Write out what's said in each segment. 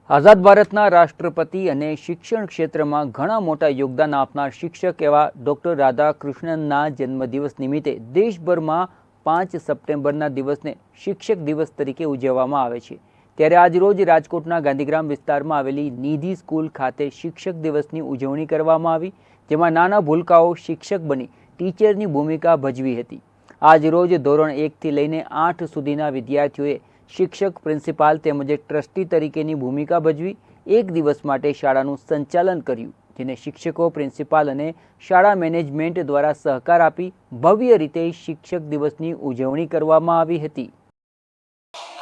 આઝાદ ભારતના રાષ્ટ્રપતિ અને શિક્ષણ ક્ષેત્રમાં ઘણા મોટા યોગદાન આપનાર શિક્ષક એવા ડૉક્ટર રાધાકૃષ્ણનના જન્મદિવસ નિમિત્તે દેશભરમાં 5 સપ્ટેમ્બરના દિવસને શિક્ષક દિવસ તરીકે ઉજવવામાં આવે છે। ત્યારે આજરોજ રાજકોટના ગાંધીગ્રામ વિસ્તારમાં આવેલી નિધિ સ્કૂલ ખાતે શિક્ષક દિવસની ઉજવણી કરવામાં આવી, જેમાં નાના ભૂલકાઓ શિક્ષક બની ટીચરની ભૂમિકા ભજવી હતી। આજરોજ ધોરણ 1 થી લઈને 8 સુધીના વિદ્યાર્થીઓએ શિક્ષક, પ્રિન્સિપાલ તેમજ ટ્રસ્ટી તરીકેની ભૂમિકા ભજવી એક દિવસ માટે શાળાનું સંચાલન કર્યું, જેને શિક્ષકો, પ્રિન્સિપાલ અને શાળા મેનેજમેન્ટ દ્વારા સહકાર આપી ભવ્ય રીતે શિક્ષક દિવસની ઉજવણી કરવામાં આવી હતી।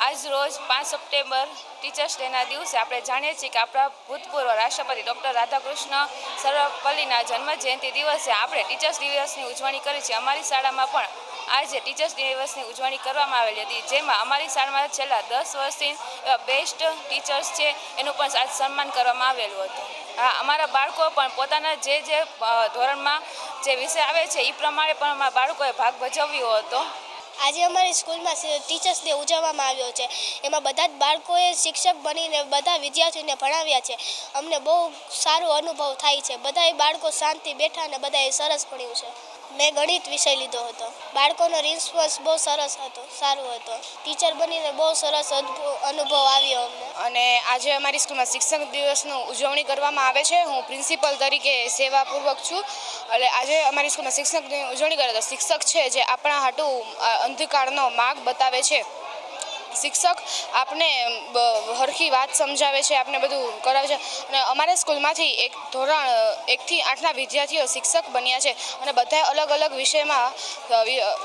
આજ રોજ 5 સપ્ટેમ્બર ટીચર્સ ડેના દિવસે આપણે જાણીએ છીએ કે આપણા ભૂતપૂર્વ રાષ્ટ્રપતિ ડૉક્ટર રાધાકૃષ્ણ સર્વપલ્લીના જન્મજયંતિ દિવસે આપણે ટીચર્સ દિવસની ઉજવણી કરી છે। અમારી શાળામાં પણ આજે ટીચર્સ દિવસની ઉજવણી કરવામાં આવેલી હતી, જેમાં અમારી શાળામાં છેલ્લા 10 વર્ષથી બેસ્ટ ટીચર્સ છે એનું પણ આજ સન્માન કરવામાં આવેલું હતું। હા, અમારા બાળકો પણ પોતાના જે ધોરણમાં જે વિષય આવે છે એ પ્રમાણે પણ અમારા બાળકોએ ભાગ ભજવ્યો હતો। આજે અમારી સ્કૂલમાં ટીચર્સ ડે ઉજવવામાં આવ્યો છે। એમાં બધા જ બાળકોએ શિક્ષક બનીને બધા વિદ્યાર્થીઓને ભણાવ્યા છે। અમને બહુ સારો અનુભવ થાય છે। બધાએ બાળકો શાંતિ બેઠા અને બધાએ સરસ ભણ્યું છે। મેં ગણિત વિષય લીધો હતો। બાળકોનો રિસ્પોન્સ બહુ સરસ હતો, સારો હતો। ટીચર બનીને બહુ સરસ અનુભવ આવ્યો અમને। અને આજે અમારી સ્કૂલમાં શિક્ષક દિવસની ઉજવણી કરવામાં આવે છે। હું પ્રિન્સિપલ તરીકે સેવાપૂર્વક છું। એટલે આજે અમારી સ્કૂલમાં શિક્ષક દિનની ઉજવણી કરે તો શિક્ષક છે જે આપણા હાટું અંધકારનો માર્ગ બતાવે છે। શિક્ષક આપણે હરખી વાત સમજાવે છે, આપણે બધું કરાવે છે। અને અમારા સ્કૂલમાંથી ધોરણ 1 થી 8ના વિદ્યાર્થીઓ શિક્ષક બન્યા છે અને બધા અલગ અલગ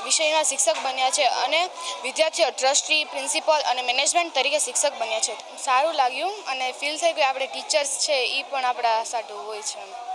વિષયના શિક્ષક બન્યા છે અને વિદ્યાર્થીઓ ટ્રસ્ટી, પ્રિન્સિપલ અને મેનેજમેન્ટ તરીકે શિક્ષક બન્યા છે। સારું લાગ્યું અને ફીલ થઈ કે આપણે ટીચર્સ છે એ પણ આપણા સાથે હોય છે।